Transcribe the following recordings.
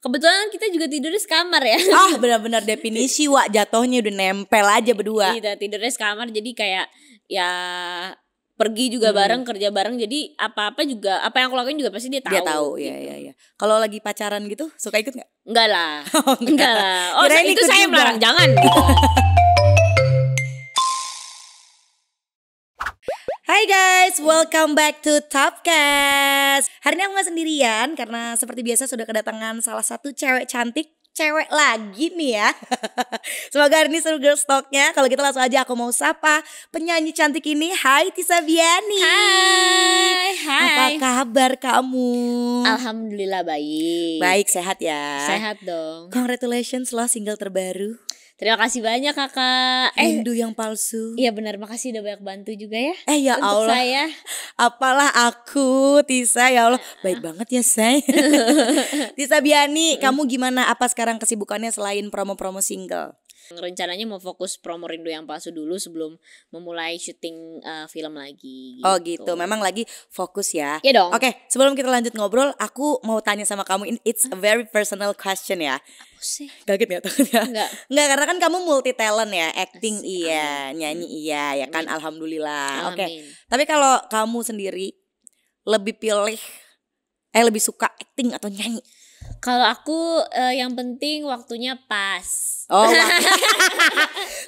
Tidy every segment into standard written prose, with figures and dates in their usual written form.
Kebetulan kita juga tidurnya sekamar ya. Ah benar-benar definisi Wak, jatuhnya udah nempel aja berdua. Kita tidurnya sekamar jadi kayak ya pergi juga bareng, kerja bareng, jadi apa-apa juga, apa yang aku lakuin juga pasti dia tahu. Dia tahu, gitu. ya. Kalau lagi pacaran gitu suka ikut nggak? Enggak lah. Oh, enggak lah. Oh, Kirain itu ikut saya juga. melarang, jangan gitu. Hai guys, welcome back to Topcast. Hari ini aku gak sendirian karena seperti biasa sudah kedatangan salah satu cewek cantik. Cewek lagi nih ya. Semoga hari ini seru girls talknya. Kalau gitu langsung aja aku mau sapa penyanyi cantik ini. Hai Tisa Biani. Hai. Apa kabar kamu? Alhamdulillah baik. Baik, sehat ya. Sehat dong. Congratulations loh single terbaru. Terima kasih banyak kakak. Rindu yang palsu. Iya benar, makasih udah banyak bantu juga ya. Ya untuk Allah. saya. Apalah aku Tisa, ya Allah. Baik banget ya say. Tisa Biani, kamu gimana? Apa sekarang kesibukannya selain promo-promo single? Rencananya mau fokus promo Rindu yang Palsu dulu sebelum memulai syuting film lagi gitu. Oh gitu, memang lagi fokus ya. Iya dong. Oke, sebelum kita lanjut ngobrol, aku mau tanya sama kamu. It's a very personal question ya. Apa sih? Kaget gak tuh? Enggak, karena kan kamu multi talent ya. Acting Asik, iya, nyanyi iya, ya kan. Alhamdulillah. Oke. Amin. Tapi kalau kamu sendiri lebih pilih lebih suka acting atau nyanyi? Kalau aku yang penting waktunya pas. Oh,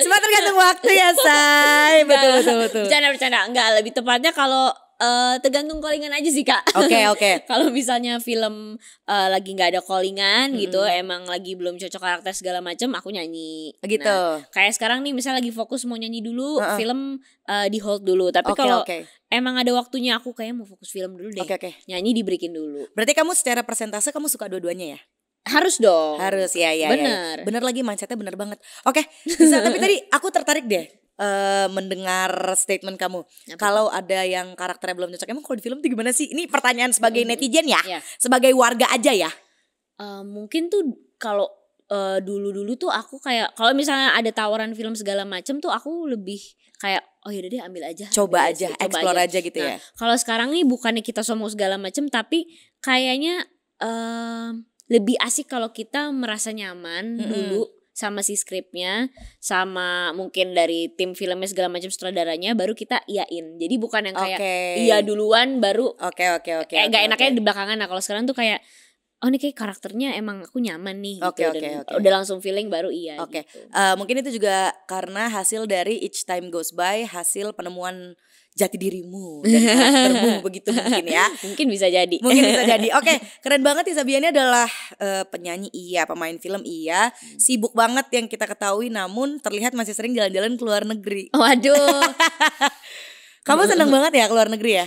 semua tergantung waktu ya, say. Betul. Bercanda. Enggak, lebih tepatnya kalau tergantung callingan aja sih kak. Oke. Kalau misalnya film lagi nggak ada callingan gitu, emang lagi belum cocok karakter segala macam, aku nyanyi. Gitu. Nah, kayak sekarang nih misalnya lagi fokus mau nyanyi dulu, film di hold dulu. Tapi kalau emang ada waktunya, aku kayak mau fokus film dulu deh. Oke. Nyanyi diberikin dulu. Berarti kamu secara persentase kamu suka dua-duanya ya? Harus dong. Harus ya. Bener. Bener lagi, mindsetnya bener banget. Oke, bisa. Tapi tadi aku tertarik deh mendengar statement kamu. Kalau ada yang karakternya belum cocok, emang kalau di film tuh gimana sih? Ini pertanyaan sebagai netizen ya, sebagai warga aja ya. Mungkin tuh kalau dulu tuh aku kayak kalau misalnya ada tawaran film segala macam tuh aku lebih kayak oh yaudah deh ambil aja. Coba aja, explore aja gitu ya. Kalau sekarang nih bukannya kita sombong segala macam, tapi kayaknya lebih asik kalau kita merasa nyaman dulu sama si skripnya, sama mungkin dari tim filmnya segala macam sutradaranya, baru kita iyain. Jadi bukan yang kayak iya duluan baru. Oke. Gak enaknya di belakangan. Nah kalau sekarang tuh kayak oh ini kayak karakternya emang aku nyaman nih gitu. Udah langsung feeling baru iya gitu. Mungkin itu juga karena hasil dari Each Time Goes By, hasil penemuan jati dirimu dan karaktermu begitu mungkin ya. Mungkin bisa jadi. Oke, keren banget Tisa Biani adalah penyanyi iya, pemain film iya, sibuk banget yang kita ketahui, namun terlihat masih sering jalan-jalan ke luar negeri. Waduh. Kamu seneng banget ya ke luar negeri ya?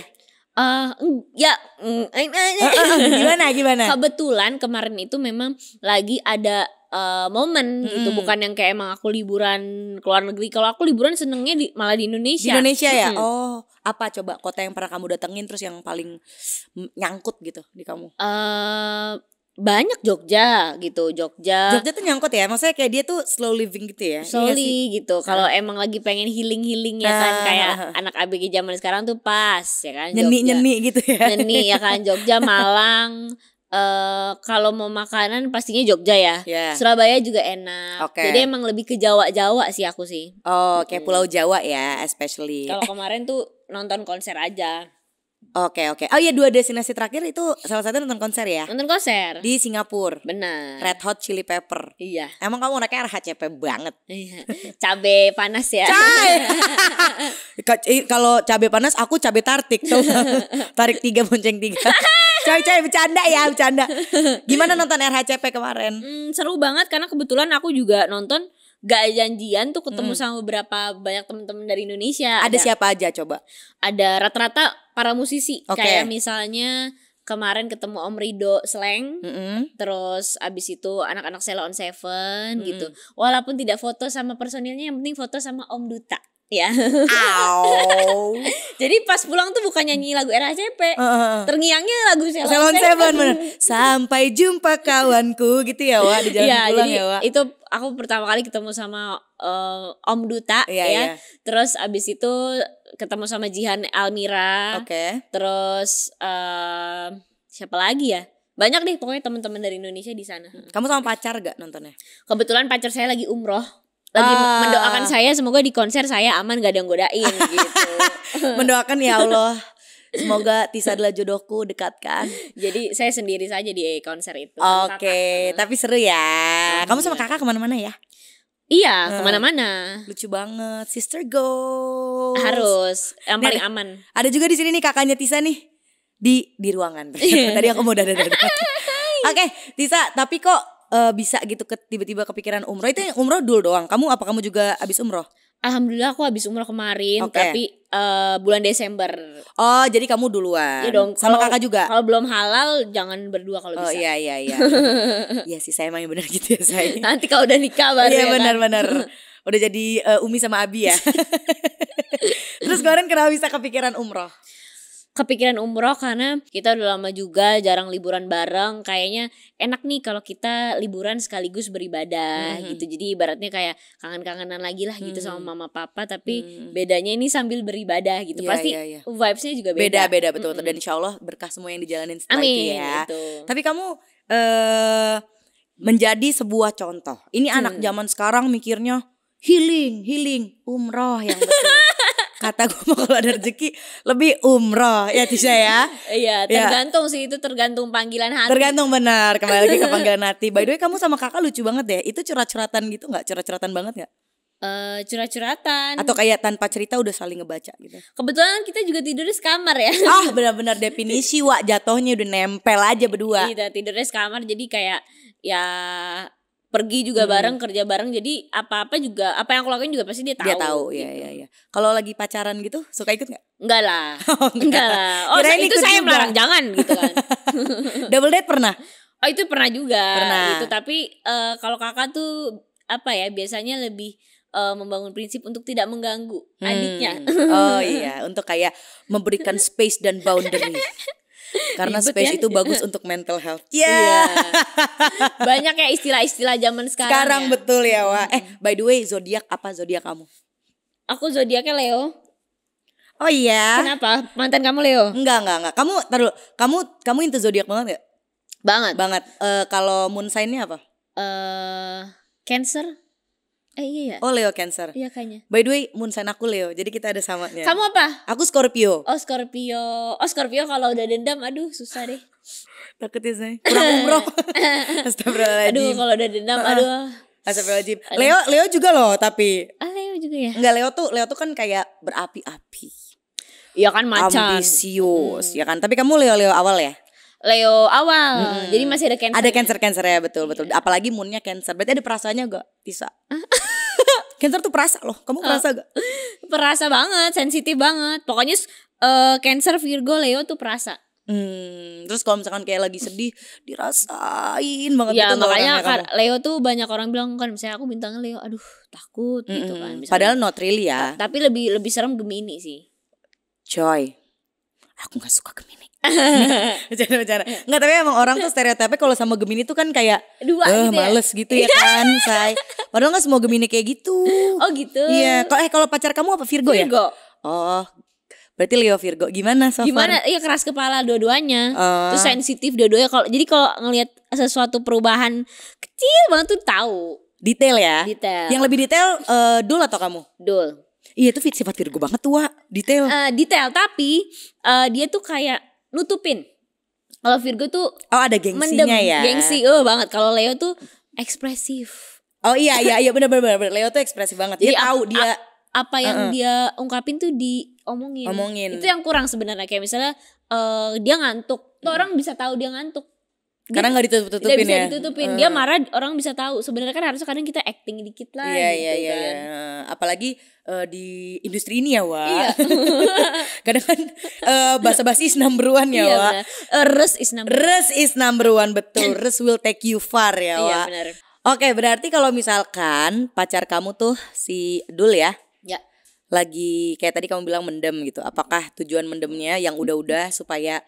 Gimana? Kebetulan kemarin itu memang lagi ada momen gitu, bukan yang kayak emang aku liburan ke luar negeri. Kalau aku liburan senengnya malah di Indonesia. Di Indonesia ya? Oh, apa coba kota yang pernah kamu datengin terus yang paling nyangkut gitu di kamu? Banyak Jogja gitu. Jogja tuh nyangkut ya, maksudnya kayak dia tuh slow living gitu ya? Slowly gitu. Kalau emang lagi pengen healing ya kan, kayak anak ABG zaman sekarang tuh pas ya kan. Nyeni gitu ya? Nyeni ya kan, Jogja, Malang. Kalau mau makanan pastinya Jogja ya. Surabaya juga enak. Jadi emang lebih ke Jawa sih aku sih. Oh, kayak Pulau Jawa ya, especially. Kalau kemarin tuh nonton konser aja. Oke. Oh iya, 2 destinasi terakhir itu salah satu nonton konser ya? Nonton konser di Singapura. Benar. Red Hot Chili Pepper. Iya. Emang kamu anaknya RHCP banget. Iya. Cabe panas ya. Kalau cabe panas aku cabe tartik tuh. Tarik 3 bonceng 3. Coy bercanda. Gimana nonton RHCP kemarin? Seru banget karena kebetulan aku juga nonton gak janjian tuh ketemu sama beberapa banyak teman-teman dari Indonesia. Ada siapa aja coba? Ada rata-rata para musisi. Kayak misalnya kemarin ketemu Om Rido Slang, terus abis itu anak-anak Sheila on Seven gitu. Walaupun tidak foto sama personilnya, yang penting foto sama Om Duta. Ya. Jadi pas pulang tuh bukan nyanyi lagu RHCP, terngiangnya lagu Sheila on Seven. Sampai jumpa kawanku gitu ya Wak, di jalan pulang ya Wak. Itu aku pertama kali ketemu sama Om Duta ya. Terus abis itu ketemu sama Jihan Almira. Terus siapa lagi ya? Banyak deh pokoknya teman-teman dari Indonesia di sana. Kamu sama pacar gak nontonnya? Kebetulan pacar saya lagi umroh, lagi mendoakan saya semoga di konser saya aman, gak ada yang godain gitu. Mendoakan ya Allah, semoga Tisa adalah jodohku, dekatkan. Jadi saya sendiri saja di konser itu. Oke, tapi seru ya. Kamu sama kakak kemana-mana ya? Iya, kemana-mana. Lucu banget, sister goals. Harus, yang paling aman. Ada juga di sini nih kakaknya Tisa nih di ruangan. Tadi aku mau dadah. Oke, Tisa, tapi kok bisa gitu tiba-tiba kepikiran umroh? Itu yang umroh dulu doang. Kamu juga abis umroh? Alhamdulillah aku habis umroh kemarin, tapi bulan Desember. Oh, jadi kamu duluan. Iya dong. Sama kakak juga. Kalau belum halal jangan berdua kalau bisa. Oh iya. Iya sih, saya emang yang benar gitu ya saya. Nanti kalau udah nikah baru. Iya ya benar. Udah jadi Umi sama Abi ya. Terus kemarin kenapa bisa kepikiran umroh? Kepikiran umroh karena kita udah lama juga jarang liburan bareng. Kayaknya enak nih kalau kita liburan sekaligus beribadah gitu. Jadi ibaratnya kayak kangen-kangenan lagi lah gitu sama mama papa. Tapi bedanya ini sambil beribadah gitu. Iya, Pasti iya. vibes-nya juga beda. Beda betul. Dan insya Allah berkah semua yang dijalanin setelah Amin, itu ya. gitu. Tapi kamu menjadi sebuah contoh. Ini anak zaman sekarang mikirnya healing, umroh yang betul. Kata gue mau kalau ada rezeki lebih umroh ya Tisha ya. Iya, tergantung sih, itu tergantung panggilan hati. Tergantung benar, kembali lagi ke panggilan hati. By the way, kamu sama kakak lucu banget deh. Itu curhat-curhatan gitu nggak? Curhat-curhatan banget nggak? Curhat-curhatan. Atau kayak tanpa cerita udah saling ngebaca gitu? Kebetulan kita juga tidurnya sekamar ya. Benar-benar definisi Wak, jatuhnya udah nempel aja berdua. Kita tidurnya sekamar, jadi kayak ya pergi juga bareng, kerja bareng, jadi apa-apa juga, apa yang aku lakuin juga pasti dia tahu. Dia tahu, gitu. iya. Kalau lagi pacaran gitu suka ikut nggak? Enggak lah. Enggak lah. Oh, Kirain itu ikut saya juga. melarang, jangan gitu kan. Double date pernah? Oh, itu pernah juga. Pernah. Gitu, tapi kalau kakak tuh apa ya, biasanya lebih membangun prinsip untuk tidak mengganggu adiknya. Oh iya, untuk kayak memberikan space dan boundary. Karena Ribet space ya. itu bagus untuk mental health. Iya. Banyak ya istilah-istilah zaman sekarang ya. Betul ya Wak. By the way, zodiak apa zodiak kamu? Aku zodiaknya Leo. Oh iya. Kenapa? Mantan kamu Leo? Enggak. Kamu into zodiak banget gak? Banget. Kalau moon sign-nya apa? Cancer? Iya ya. Oh, Leo Cancer. Iya kayaknya. By the way, moon sign aku Leo. Jadi kita ada samanya. Kamu apa? Aku Scorpio. Oh, Scorpio kalau udah dendam aduh susah deh. Takut ya saya. Kurang umroh. Astagfirullahaladzim. Aduh, kalau udah dendam aduh. Astagfirullahaladzim. Leo juga loh tapi. Leo juga ya. Enggak, Leo tuh kan kayak berapi-api. Iya kan, macan. Ambisius, ya kan. Tapi kamu Leo awal ya? Leo awal. Jadi masih ada Cancer. Ada Cancer ya, betul. Apalagi moonnya Cancer. Berarti ada perasaannya gak, Tisa? Cancer tuh perasa loh. Kamu perasa gak? Perasa banget, sensitif banget. Pokoknya Cancer, Virgo, Leo tuh perasa. Terus kalau misalkan kayak lagi sedih dirasain banget ya, gitu. makanya Leo tuh banyak orang bilang kan, misalnya aku bintangnya Leo, aduh takut gitu kan. Misalnya. Padahal not really ya. Tapi lebih serem Gemini sih. Coy, aku gak suka Gemini. Bercanda. Enggak, tapi emang orang tuh stereotipnya kalau sama Gemini tuh kan kayak dua gitu males gitu ya kan, say. Padahal gak semua Gemini kayak gitu. Oh gitu. Iya. Kalau pacar kamu apa Virgo ya? Virgo. Oh, berarti Leo Virgo. Gimana so far? Gimana? Iya, keras kepala dua-duanya. Terus sensitif dua-duanya. Jadi kalau ngelihat sesuatu perubahan kecil banget tuh tahu. Detail ya. Detail. Yang lebih detail Dul atau kamu? Dul. Iya, itu sifat Virgo banget tuh, Wak. Detail. Detail, tapi dia tuh kayak nutupin. Kalau Virgo tuh ada gengsinya ya. Gengsi banget. Kalau Leo tuh ekspresif. Oh iya benar. Leo tuh ekspresif banget. Dia tahu dia apa yang dia ungkapin tuh diomongin. Itu yang kurang sebenarnya. Kayak misalnya dia ngantuk. Tuh orang bisa tahu dia ngantuk. Karena nggak ditutup-tutupin ya. Dia bisa ditutupin. Dia marah, orang bisa tahu. Sebenarnya kan harusnya kadang kita acting dikit lah. Iya. Kan. Apalagi di industri ini ya, Wak. Iya. Kadang kan basa-basi is number one ya, Wak. Res is number one. Res is number one, betul. Res will take you far ya, Wak. Iya benar. Oke, berarti kalau misalkan pacar kamu tuh si Dul ya. Ya. Lagi kayak tadi kamu bilang mendem gitu. Apakah tujuan mendemnya yang udah-udah supaya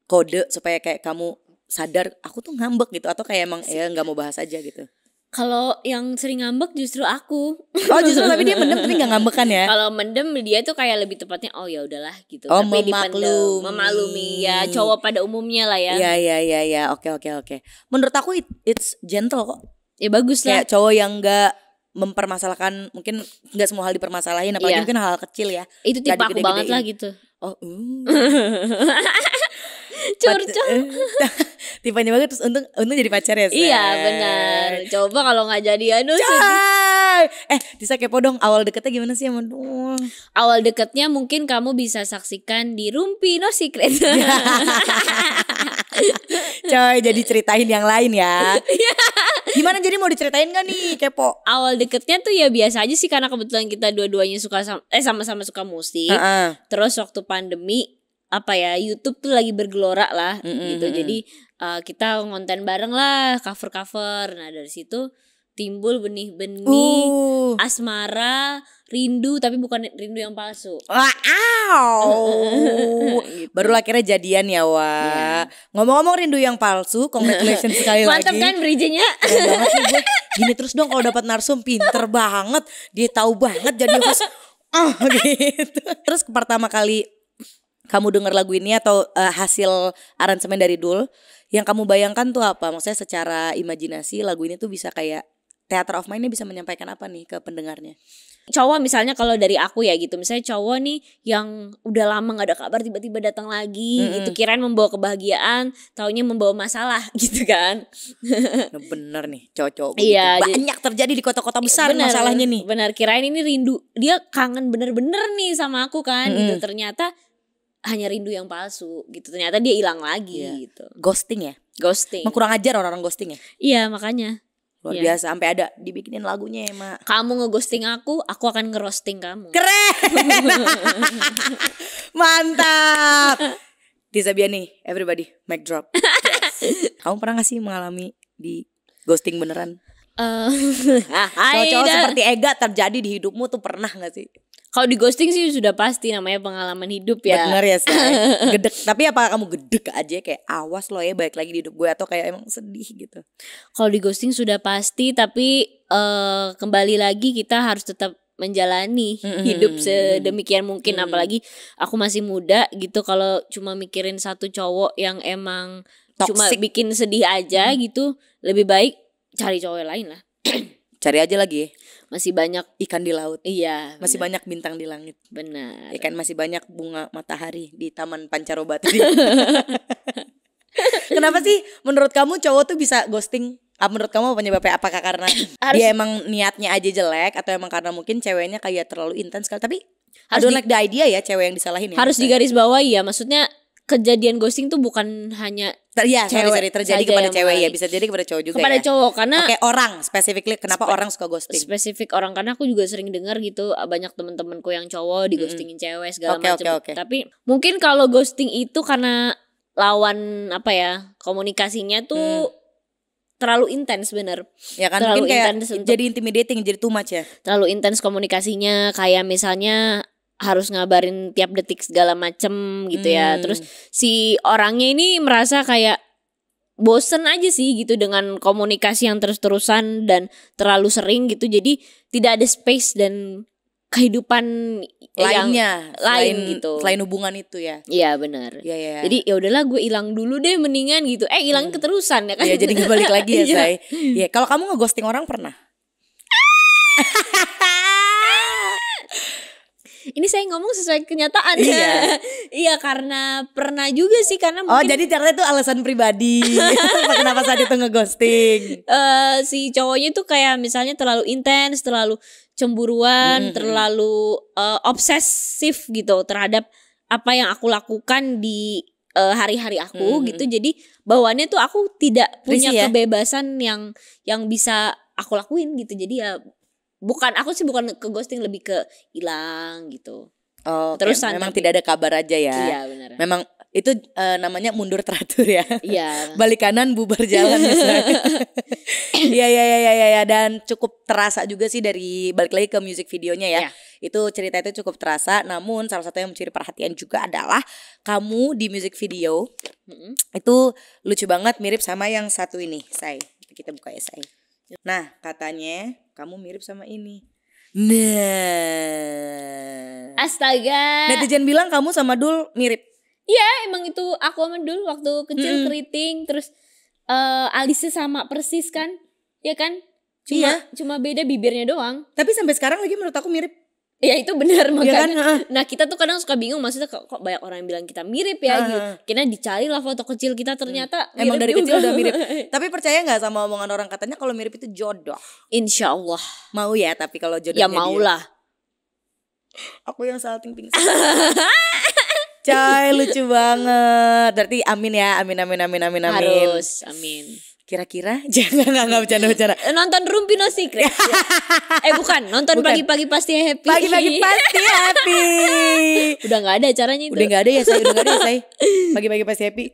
kode supaya kayak kamu sadar aku tuh ngambek gitu, atau kayak emang ya nggak mau bahas aja gitu? Kalau yang sering ngambek justru aku. Oh justru tapi dia mendem tapi gak ngambek kan ya? Kalau mendem dia tuh kayak lebih tepatnya oh ya udahlah gitu. Oh, Tapi dipendem, memaklumi. memaklumi ya cowok pada umumnya lah ya. Iya. Oke. Menurut aku it's gentle kok. Ya bagus lah. Kayak cowok yang gak mempermasalahkan, mungkin gak semua hal dipermasalahin, apalagi Iya. mungkin hal kecil ya. Itu tipe Gak aku banget digede-gedein. lah gitu. Oh, Curcol. tipenya banget terus untung jadi pacar ya. Say. Iya benar. Coba kalau nggak jadi aduh sedih. Coy. Bisa kepo dong awal deketnya gimana sih sama Awal deketnya mungkin kamu bisa saksikan di Rumpi No Secret. Coy jadi ceritain yang lain ya. Gimana jadi mau diceritain gak nih kepo? Awal deketnya tuh ya biasa aja sih karena kebetulan kita dua-duanya suka sama-sama suka musik. Terus waktu pandemi apa ya YouTube tuh lagi bergelora lah gitu. Jadi kita ngonten bareng lah cover. Nah dari situ timbul benih-benih asmara, rindu tapi bukan rindu yang palsu. Gitu. Baru akhirnya jadian ya Wak. Ngomong-ngomong rindu yang palsu, congratulations sekali Mantap lagi. kan bridging-nya? Keren banget sih gue. Gini terus dong kalau dapat narsum, pinter banget. Dia tahu banget jadi host. Gitu. Terus pertama kali kamu dengar lagu ini atau hasil aransemen dari Dul, yang kamu bayangkan tuh apa? Maksudnya secara imajinasi lagu ini tuh bisa kayak theater of mind-nya bisa menyampaikan apa nih ke pendengarnya? Cowok misalnya kalau dari aku ya gitu, misalnya cowok nih yang udah lama gak ada kabar tiba-tiba datang lagi gitu, kirain membawa kebahagiaan, taunya membawa masalah gitu kan. Nah, bener nih cowok-cowok Iya, gitu. Banyak terjadi di kota-kota besar bener, masalahnya nih. Bener, kirain ini rindu, dia kangen bener-bener nih sama aku kan gitu, ternyata hanya rindu yang palsu gitu, ternyata dia hilang lagi gitu. Ghosting ya? Ghosting. Emang kurang ajar orang-orang ghosting ya? Iya makanya. Luar Iya. biasa sampai ada dibikinin lagunya ya Mak. Kamu ngeghosting aku akan ngerosting kamu. Keren. Mantap. Tisa Biani, everybody, mic drop. Yes. Kamu pernah gak sih mengalami di ghosting beneran? Cowok-cowok seperti Ega terjadi di hidupmu tuh pernah gak sih? Kalau di ghosting sih sudah pasti namanya pengalaman hidup ya. Bener ya say. Gedek. Tapi apa kamu gedek aja kayak awas lo ya balik lagi di hidup gue, atau kayak emang sedih gitu? Kalau di ghosting sudah pasti, tapi kembali lagi kita harus tetap menjalani hidup sedemikian mungkin. Apalagi aku masih muda gitu, kalau cuma mikirin satu cowok yang emang Toxic. cuma bikin sedih aja gitu, lebih baik cari cowok lain lah. Cari aja lagi ya. Masih banyak ikan di laut. Iya. Masih banyak bintang di langit. Benar. Ya kan masih banyak bunga matahari di Taman Pancaroba tadi. Kenapa sih menurut kamu cowok tuh bisa ghosting? Menurut kamu penyebabnya apakah karena dia emang niatnya aja jelek, atau emang karena mungkin ceweknya kayak terlalu intens sekali? Tapi I don't like the idea ya cewek yang disalahin ya. Harus digarisbawahi ya, maksudnya kejadian ghosting tuh bukan hanya cewek terjadi kepada cewek ya, bisa jadi kepada cowok juga kepada ya. cowok, karena Oke, orang specifically kenapa orang suka ghosting? Spesifik orang, karena aku juga sering dengar gitu, banyak temen-temenku yang cowok di ghostingin cewek segala macam. Tapi mungkin kalau ghosting itu karena lawan apa ya, komunikasinya tuh terlalu intens, bener. Ya kan terlalu mungkin kayak jadi intimidating, jadi too much ya. Terlalu intens komunikasinya, kayak misalnya harus ngabarin tiap detik segala macem gitu ya. Terus si orangnya ini merasa kayak bosen aja sih gitu dengan komunikasi yang terus-terusan dan terlalu sering gitu. Jadi tidak ada space dan kehidupan lainnya lain gitu. Selain hubungan itu ya. Iya benar. Iya. Jadi ya udahlah gue hilang dulu deh mendingan gitu. Hilangin keterusan ya kan. Iya, jadi gak balik lagi ya say. Iya, kalau kamu ngeghosting orang pernah? Ini saya ngomong sesuai kenyataan ya. Iya karena pernah juga sih, karena mungkin jadi ternyata itu alasan pribadi. Kenapa saat itu ngeghosting? Si cowoknya tuh kayak misalnya terlalu intens, terlalu cemburuan, terlalu obsesif gitu terhadap apa yang aku lakukan di hari-hari aku gitu. Jadi bawaannya tuh aku tidak punya kebebasan yang bisa aku lakuin gitu. Jadi ya aku bukan ke ghosting, lebih ke hilang gitu. Oh, terusan memang tidak ada kabar aja ya. Iya benar. Memang itu namanya mundur teratur ya. Iya. Balik kanan bubar jalan misalnya. Iya. Dan cukup terasa juga sih dari balik lagi ke music videonya ya. Itu cerita itu cukup terasa. Namun salah satu yang mencuri perhatian juga adalah kamu di music video itu lucu banget, mirip sama yang satu ini, Say. Kita buka ya, Say. Nah, katanya kamu mirip sama ini. Nah. Astaga. Netizen bilang kamu sama Dul mirip. Iya, emang itu aku sama Dul waktu kecil keriting, terus alisnya sama persis kan? Ya kan? Cuma beda bibirnya doang. Tapi sampai sekarang lagi menurut aku mirip. Ya itu benar makanya. Kan? Nah kita tuh kadang suka bingung, maksudnya kok banyak orang yang bilang kita mirip ya gitu. Kita dicari lah foto kecil kita, ternyata emang dari juga. kecil udah mirip. Tapi percaya nggak sama omongan orang, katanya kalau mirip itu jodoh. Insya Allah. Mau ya, tapi kalau jodohnya ya maulah. Aku yang salting pingsan. Coy, lucu banget. Berarti amin ya, amin. Harus, amin. Kira-kira jangan nggak bercanda. Nonton Rumpi No Secret. Bukan, nonton Pagi-pagi Pasti Happy. Pagi-pagi Pasti Happy. Udah nggak ada acaranya itu. Udah nggak ada ya say. Pagi-pagi Pasti Happy.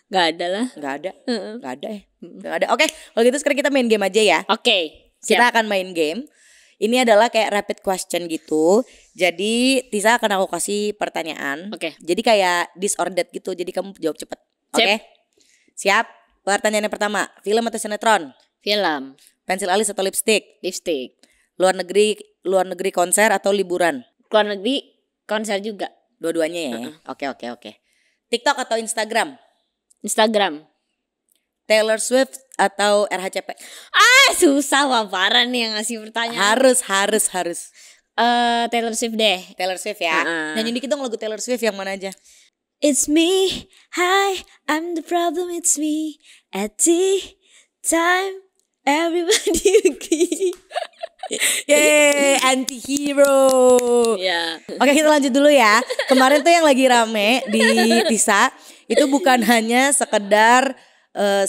Nggak ada lah. Nggak ada ya. Nggak ada. Oke, kalau gitu sekarang kita main game aja ya. Oke. Kita akan main game. Ini adalah kayak rapid question gitu. Jadi Tisa akan aku kasih pertanyaan. Oke. Jadi kayak this or that gitu. Jadi kamu jawab cepet. Oke? Siap? Pertanyaan yang pertama, film atau sinetron? Film. Pensil alis atau lipstick? Lipstick. Luar negeri konser atau liburan? Luar negeri konser juga. Dua-duanya ya. Oke. TikTok atau Instagram? Instagram. Taylor Swift atau RHCP? Susah parah nih yang ngasih pertanyaan. Harus. Taylor Swift deh. Taylor Swift ya. Nyanyi dikit dong lagu Taylor Swift yang mana aja? It's me, hi, I'm the problem, it's me. At tea time, everybody agree. Yeay, anti-hero. Ya. Oke, kita lanjut dulu ya. Kemarin tuh yang lagi rame di Tisa itu bukan hanya sekedar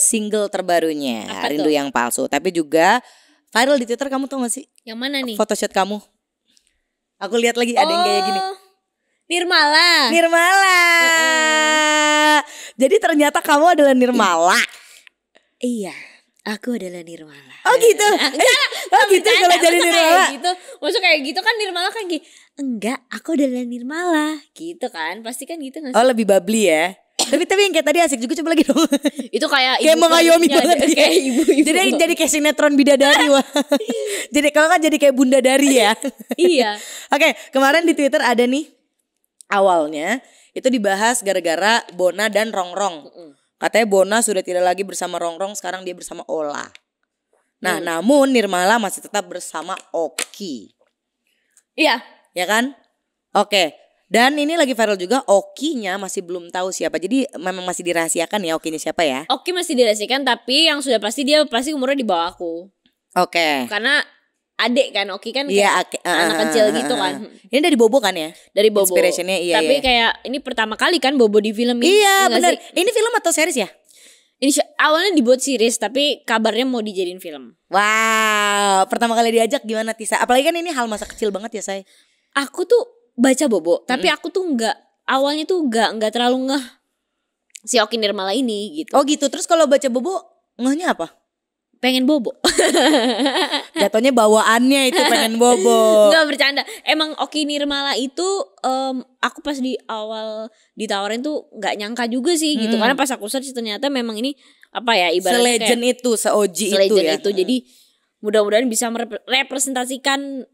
single terbarunya Rindu Yang Palsu, tapi juga viral di Twitter. Kamu tau gak sih? Yang mana nih? Photoshoot kamu. Aku lihat lagi ada yang kayak gini. Nirmala. Jadi ternyata kamu adalah Nirmala. Iya, aku adalah Nirmala. Oh gitu. Gitu kalau jadi Nirmala. Gitu. Maksud kayak gitu kan Nirmala kan gitu. Enggak, aku adalah Nirmala. Gitu kan? Pasti kan gitu gak sih? Oh, lebih bubbly ya. tapi yang kayak tadi asik juga, coba lagi dong. Itu kayak mengayomi banget ya. Kayak ibu-ibu. Jadi kayak sinetron bidadari wah. Jadi kalau kan jadi kayak bunda dari ya. Iya. Oke, kemarin di Twitter ada nih. Awalnya itu dibahas gara-gara Bona dan Rongrong. Katanya Bona sudah tidak lagi bersama Rongrong, sekarang dia bersama Ola. Nah, namun Nirmala masih tetap bersama Oki. Iya. Ya kan? Oke. Dan ini lagi viral juga, Okinya masih belum tahu siapa. Jadi memang masih dirahasiakan ya Okinya siapa ya? Oki masih dirahasiakan, tapi yang sudah pasti dia pasti umurnya di bawah aku. Oke. Karena adik kan, Oki kan kayak anak kecil gitu kan. Ini dari Bobo kan ya? Dari Bobo. Inspirationnya iya. Tapi kayak ini pertama kali kan Bobo di film ini. Iya benar. Ini film atau series ya? Ini awalnya dibuat series, tapi kabarnya mau dijadiin film. Wow, pertama kali diajak gimana Tisa? Apalagi kan ini hal masa kecil banget ya, Say. Aku tuh baca Bobo, tapi aku tuh awalnya tuh nggak terlalu ngeh si Oki Nirmala ini gitu. Oh gitu. Terus kalau baca Bobo ngehnya apa? Pengen bobo. Jatuhnya bawaannya itu pengen bobo. Nggak bercanda. Emang Oki Nirmala itu aku pas di awal ditawarin tuh nggak nyangka juga sih gitu. Karena pas aku search ternyata memang ini apa ya, ibaratnya se-legend itu, se-OG itu ya. Itu. Jadi mudah-mudahan bisa merepresentasikan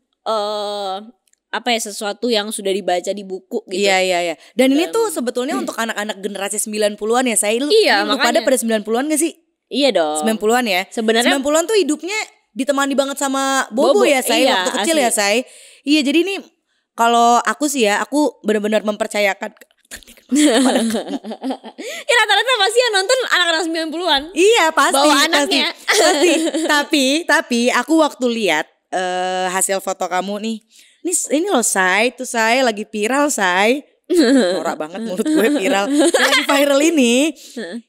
apa ya, sesuatu yang sudah dibaca di buku gitu. Iya. Dan ini tuh sebetulnya untuk anak-anak generasi 90-an ya, Say. Iya, lu pada 90-an gak sih? Iya dong. 90-an ya. Sebenarnya 90-an tuh hidupnya ditemani banget sama Bobo ya, Say. Iya, waktu kecil asli. ya, Say. Iya, jadi ini kalau aku sih ya, aku benar-benar mempercayakan. Ya rata-rata pasti yang nonton anak-anak 90-an. Iya, pasti. Bawa anaknya. Pasti. Tapi aku waktu lihat hasil foto kamu nih. Ini loh, Say, tuh Say lagi viral, Say. Norak banget mulut gue viral. Yang lagi viral ini.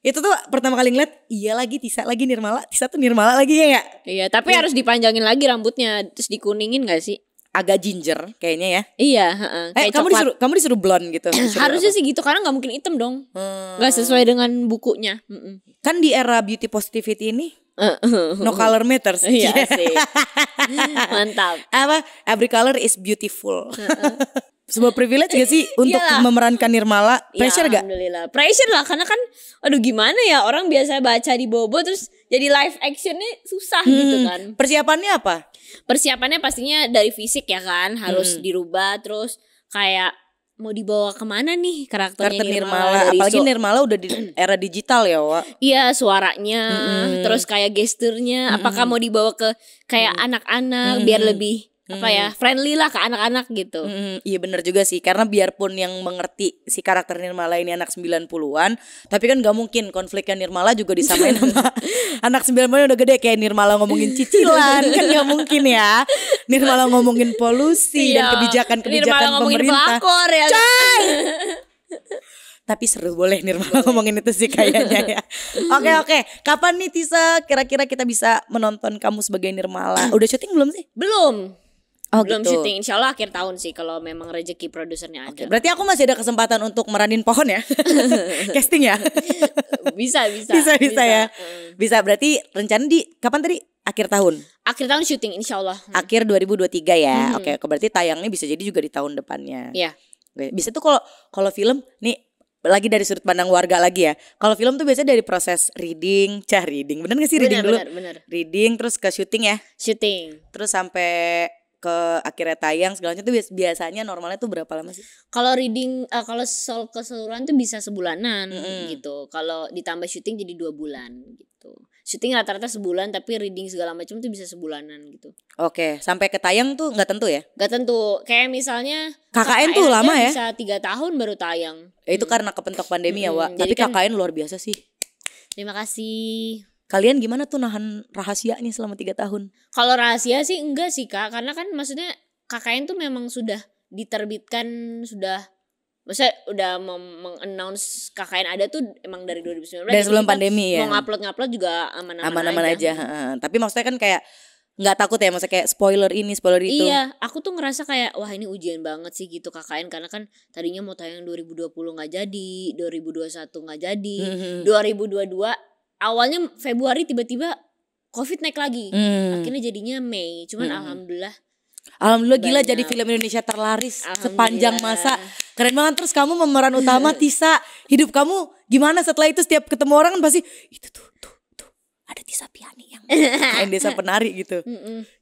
Itu tuh pertama kali ngeliat, iya lagi Tisa lagi Nirmala. Tisa tuh Nirmala lagi ya. Iya, tapi harus dipanjangin lagi rambutnya, terus dikuningin gak sih? Agak ginger kayaknya ya. Iya, kayak kamu disuruh blonde gitu. Harusnya sih gitu, karena gak mungkin hitam dong. Gak sesuai dengan bukunya. Kan di era beauty positivity ini no color matters. Iya sih. Mantap. Every color is beautiful. sebuah privilege gak sih untuk Iyalah. memerankan Nirmala? Pressure ya, gak? Alhamdulillah. Pressure lah karena kan aduh gimana ya, orang biasa baca di Bobo terus jadi live actionnya susah gitu kan. Persiapannya apa? Persiapannya pastinya dari fisik ya kan, harus dirubah, terus kayak mau dibawa kemana nih karakternya Karakter Nirmala, Nirmala. dari Apalagi Nirmala udah di era digital ya, Wak. iya suaranya, terus kayak gesturnya, apakah mau dibawa ke kayak anak-anak biar lebih apa ya, friendly lah ke anak-anak gitu. Iya bener juga sih. Karena biarpun yang mengerti si karakter Nirmala ini anak 90-an, tapi kan gak mungkin konfliknya Nirmala juga disamain sama anak 90-an udah gede. Kayak Nirmala ngomongin cicilan, kan gak mungkin ya. Nirmala ngomongin polusi dan kebijakan-kebijakan Nirmala ngomongin pemerintah. pelakor ya. Tapi seru boleh Nirmala ngomongin itu sih kayaknya ya. Oke. Kapan nih Tisa kira-kira kita bisa menonton kamu sebagai Nirmala? Udah syuting belum sih? Belum. Oh, Belum gitu. syuting, insya Allah akhir tahun sih kalau memang rezeki produsernya ada. Berarti aku masih ada kesempatan untuk meranin pohon ya. Casting ya. Bisa Bisa ya. Bisa, berarti rencana di kapan tadi? Akhir tahun. Akhir tahun syuting insya Allah. Akhir 2023 ya. Oke, berarti tayangnya bisa jadi juga di tahun depannya. Iya. Oke, bisa tuh kalau film nih lagi dari sudut pandang warga lagi ya. Kalau film tuh biasanya dari proses reading. Bener gak sih reading dulu? Bener. Reading terus ke syuting ya. Syuting. Terus sampai ke akhirnya tayang segalanya tuh biasanya normalnya tuh berapa lama sih? Kalau reading, kalau keseluruhan tuh bisa sebulanan gitu. Kalau ditambah syuting jadi 2 bulan gitu. Syuting rata-rata sebulan, tapi reading segala macam tuh bisa sebulanan gitu. Oke, sampai ke tayang tuh nggak tentu ya? Gak tentu. Kayak misalnya KKN tuh aja lama ya? Bisa 3 tahun baru tayang. Itu karena kepentok pandemi ya, Wak. Tapi jadi kan- KKN luar biasa sih. Terima kasih. Kalian gimana tuh nahan rahasianya selama 3 tahun? Kalau rahasia sih enggak sih Kak, karena kan maksudnya KKN tuh memang sudah diterbitkan, maksudnya udah meng-announce KKN ada tuh emang dari 2019. Dari sebelum Kita pandemi ya. Mau ngupload juga aman-aman Aja. Tapi maksudnya kan kayak nggak takut ya, maksudnya kayak spoiler ini, spoiler itu. Iya, aku tuh ngerasa kayak wah ini ujian banget sih gitu KKN, karena kan tadinya mau tayang 2020 nggak jadi, 2021 nggak jadi, 2022 awalnya Februari tiba-tiba COVID naik lagi. Akhirnya jadinya Mei. Cuman Alhamdulillah gila banyak. jadi film Indonesia terlaris Alhamdulillah. sepanjang masa. Keren banget. Terus kamu memeran utama Tisa. Hidup kamu gimana setelah itu? Setiap ketemu orang kan pasti itu tuh ada Tisa Piani yang main Desa Penari gitu.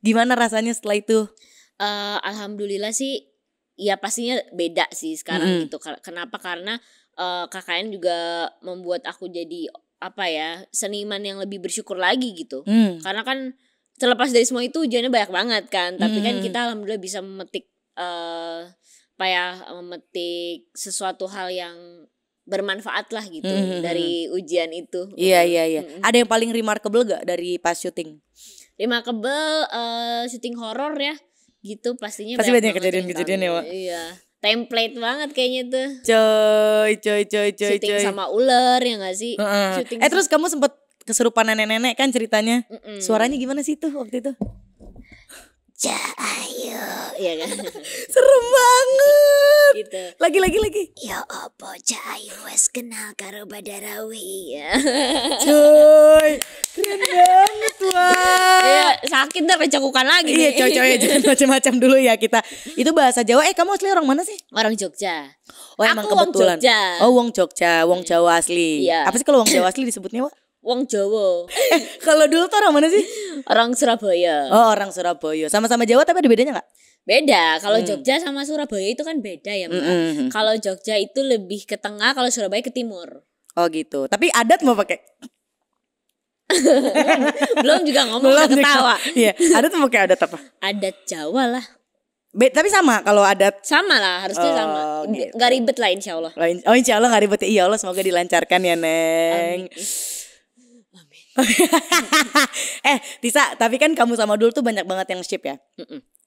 Gimana rasanya setelah itu? Alhamdulillah sih ya pastinya beda sih sekarang gitu. Kenapa? Karena KKN juga membuat aku jadi apa ya, seniman yang lebih bersyukur lagi gitu. Karena kan terlepas dari semua itu ujiannya banyak banget kan, tapi kan kita alhamdulillah bisa memetik memetik sesuatu hal yang bermanfaat lah gitu dari ujian itu. Iya. Ada yang paling remarkable gak dari pas syuting? Remarkable syuting horor ya gitu, pastinya Pasti banyak banget kejadian-kejadian ya, Wak. Iya, template banget kayaknya tuh. Coy. Syuting sama ular ya gak sih? Syuting Terus kamu sempet kesurupan nenek-nenek kan ceritanya. Suaranya gimana sih tuh waktu itu? Ayo, iya kan? Serem banget. Gitu. Lagi. Ya apa Ayu wes kenal karo Badarawi ya. Coy, keren banget wah. Iya, sakit dah kecekukan lagi Iya nih. coy jangan macam-macam dulu ya kita. Itu bahasa Jawa. Kamu asli orang mana sih? Orang Jogja. Oh emang Aku wong kebetulan. Jogja. Oh wong Jogja, wong Jawa asli. Iya. Apa sih kalau wong Jawa asli disebutnya, Wak? Wong Jawa. Kalau dulu tuh orang mana sih? Orang Surabaya. Oh orang Surabaya. Sama-sama Jawa tapi ada bedanya gak? Beda. Kalau Jogja sama Surabaya itu kan beda ya, Mbak. Kalau Jogja itu lebih ke tengah, kalau Surabaya ke timur. Oh gitu. Tapi adat mau pakai? Belum juga ngomong udah ketawa. Iya. Adat mau pakai adat apa? Adat Jawa lah. Tapi sama kalau adat. Sama lah, harusnya sama. Gitu. Gak ribet lah insya Allah. Oh insya Allah gak ribet. Iya Allah semoga dilancarkan ya Neng. Tisa, tapi kan kamu sama Dul tuh banyak banget yang nge-ship ya.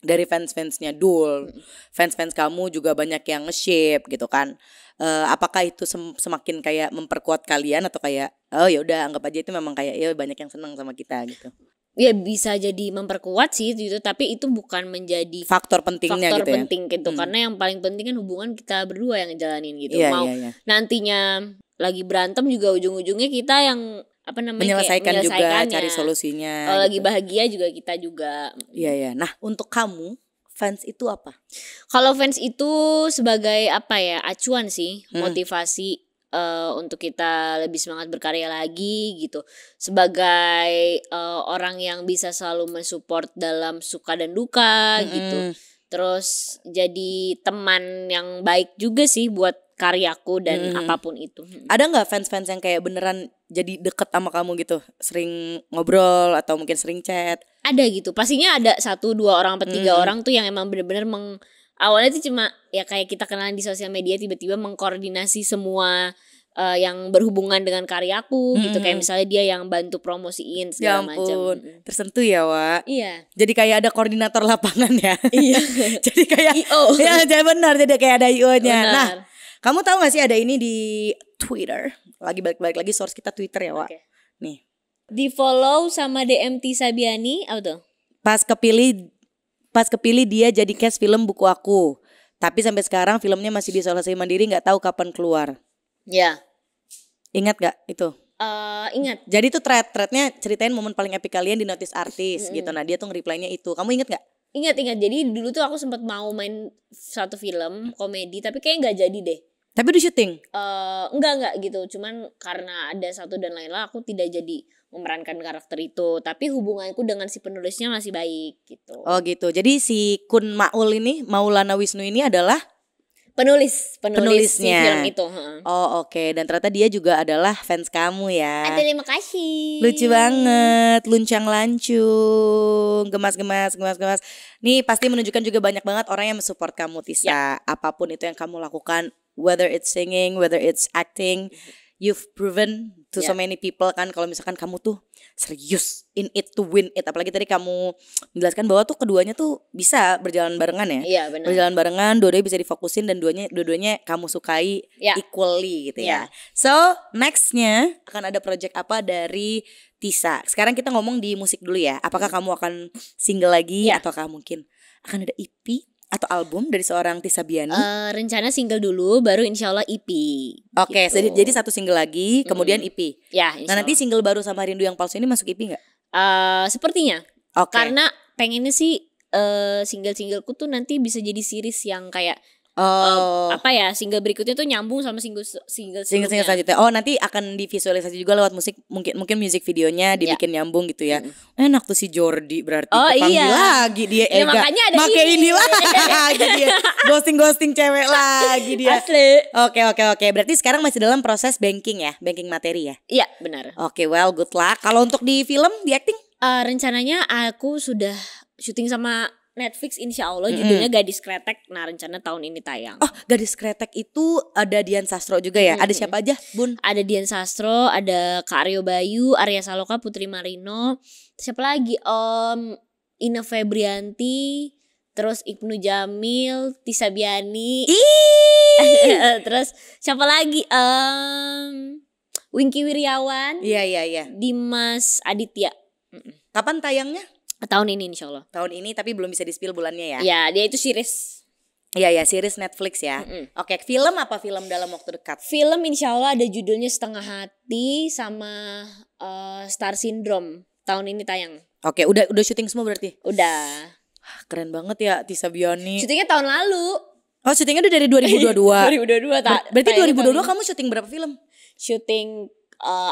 Dari fans-fansnya Dul, fans-fans kamu juga banyak yang nge-ship gitu kan. Apakah itu semakin kayak memperkuat kalian atau kayak oh ya udah anggap aja itu memang kayak ya banyak yang senang sama kita gitu. Ya bisa jadi memperkuat sih gitu, tapi itu bukan menjadi Faktor pentingnya faktor gitu penting gitu. Karena yang paling penting kan hubungan kita berdua yang ngejalanin gitu. Iya, Mau iya. nantinya lagi berantem juga ujung-ujungnya kita yang apa namanya menyelesaikan kayak juga, cari solusinya. Kalau gitu. lagi bahagia juga kita juga. Iya. Nah untuk kamu fans itu apa? Kalau fans itu sebagai apa ya, acuan sih, motivasi untuk kita lebih semangat berkarya lagi gitu. Sebagai orang yang bisa selalu mensupport dalam suka dan duka gitu. Terus jadi teman yang baik juga sih buat karyaku dan apapun itu. Ada nggak fans-fans yang kayak beneran jadi deket sama kamu gitu, sering ngobrol atau mungkin sering chat? Ada gitu, pastinya ada 1, 2 orang atau 3 orang tuh yang emang bener-bener awalnya tuh cuma ya kayak kita kenalan di sosial media, tiba-tiba mengkoordinasi semua yang berhubungan dengan karyaku gitu. Kayak misalnya dia yang bantu promosiin segala macam. Tersentuh ya, Wak. Iya. Jadi kayak ada koordinator lapangan ya. Iya. Jadi kayak IO. Ya benar, jadi kayak ada IO-nya. Benar. Nah, kamu tahu gak sih ada ini di Twitter? Lagi balik-balik lagi source kita Twitter ya, Wak. Okay. Nih. Di follow sama DM Tisa Biani, apa tuh? Pas kepilih dia jadi cast film Buku Aku. Tapi sampai sekarang filmnya masih di isolasi mandiri, nggak tahu kapan keluar. Ya. Ingat gak itu? Ingat. Jadi tuh threadnya ceritain momen paling epic kalian di Notice Artist gitu. Nah dia tuh nge-reply-nya itu. Kamu inget gak? Ingat. Jadi dulu tuh aku sempat mau main satu film komedi, tapi kayaknya nggak jadi deh. Tapi udah syuting? Enggak gitu. Cuman karena ada satu dan lain-lain aku tidak jadi memerankan karakter itu. Tapi hubunganku dengan si penulisnya masih baik gitu. Oh gitu. Jadi si Kun Maul ini, Maulana Wisnu ini adalah penulisnya si film itu. Oh oke. Dan ternyata dia juga adalah fans kamu ya. Terima kasih. Lucu banget, luncang lancung, gemas. Nih pasti menunjukkan juga banyak banget orang yang mensupport kamu, Tisa. Ya. Apapun itu yang kamu lakukan, whether it's singing, whether it's acting, you've proven to so many people kan kalau misalkan kamu tuh serius in it to win it. Apalagi tadi kamu menjelaskan bahwa tuh keduanya tuh bisa berjalan barengan ya. Iya benar. Berjalan barengan, dua-duanya bisa difokusin dan dua-duanya kamu sukai equally gitu ya. So nextnya akan ada project apa dari Tisa? Sekarang kita ngomong di musik dulu ya. Apakah kamu akan single lagi ataukah mungkin akan ada EP atau album dari seorang Tisa Biani? Rencana single dulu, baru insya Allah EP. Oke, gitu. jadi satu single lagi, kemudian EP. Ya, nah nanti single baru sama Rindu yang Palsu ini masuk EP nggak? Sepertinya. Oke. Karena pengennya sih single-singleku tuh nanti bisa jadi series yang kayak single berikutnya tuh nyambung sama single selanjutnya. Oh nanti akan divisualisasi juga lewat musik, mungkin music videonya dibikin nyambung gitu ya. Enak tuh si Jordi berarti kepanggil lagi dia makanya ada make ini lagi dia ghosting cewek lagi dia. Asli. Oke. Berarti sekarang masih dalam proses banking materi ya. Iya benar. Oke, well good luck. Kalau untuk di film, di acting? Rencananya aku sudah syuting sama Netflix insya Allah, judulnya Gadis Kretek. Nah rencana tahun ini tayang. Oh Gadis Kretek itu ada Dian Sastro juga ya? Ada siapa aja Bun? Ada Dian Sastro, ada Kak Aryo Bayu, Arya Saloka, Putri Marino. Siapa lagi? Ina Febrianti, terus Ibnu Jamil, Tisa Biani. Terus siapa lagi? Wingky Wiryawan. Iya. Dimas Aditya. Kapan tayangnya? Tahun ini insya Allah. Tahun ini tapi belum bisa di-spill bulannya ya? Ya dia itu series. Iya series Netflix ya. Oke, film apa film dalam waktu dekat? Film insya Allah ada judulnya Setengah Hati sama Star Syndrome. Tahun ini tayang. Oke, udah syuting semua berarti? Udah. Keren banget ya Tisa Biani. Syutingnya tahun lalu. Oh syutingnya udah dari 2022. 2022 berarti 2022 kamu syuting berapa film? Syuting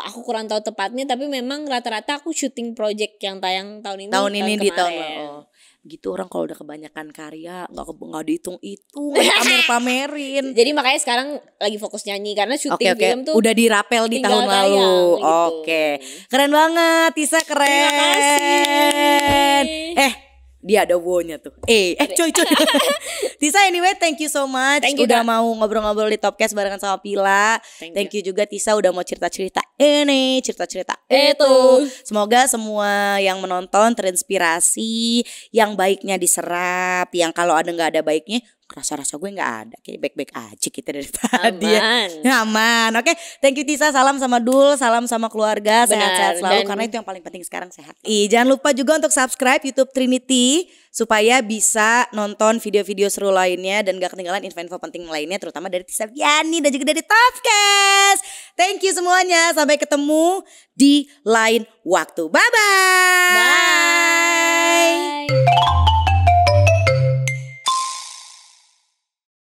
aku kurang tahu tepatnya, tapi memang rata-rata aku syuting project yang tayang tahun ini di tahun gitu. Orang kalau udah kebanyakan karya nggak dihitung-hitung, pamerin. Jadi makanya sekarang lagi fokus nyanyi karena syuting film tuh udah dirapel di tahun lalu gitu. Oke. Keren banget Tisa, keren. Terima kasih. Dia ada wo-nya tuh. Coy. Tisa anyway thank you so much. Udah mau ngobrol-ngobrol di Topcast barengan sama Pila. Thank you juga Tisa udah mau cerita-cerita ini, cerita-cerita itu. Semoga semua yang menonton terinspirasi, yang baiknya diserap, yang kalau nggak ada baiknya rasa-rasa gue nggak ada, kayak baik-baik aja kita dari tadi. Aman. Oke, thank you Tisa. Salam sama Dul, salam sama keluarga, sehat-sehat selalu karena itu yang paling penting sekarang, sehat. Jangan lupa juga untuk subscribe YouTube Trinity supaya bisa nonton video-video seru lainnya dan gak ketinggalan info-info penting lainnya, terutama dari Tisa Biani dan juga dari Topcast. Thank you semuanya. Sampai ketemu di lain waktu. Bye-bye. Bye.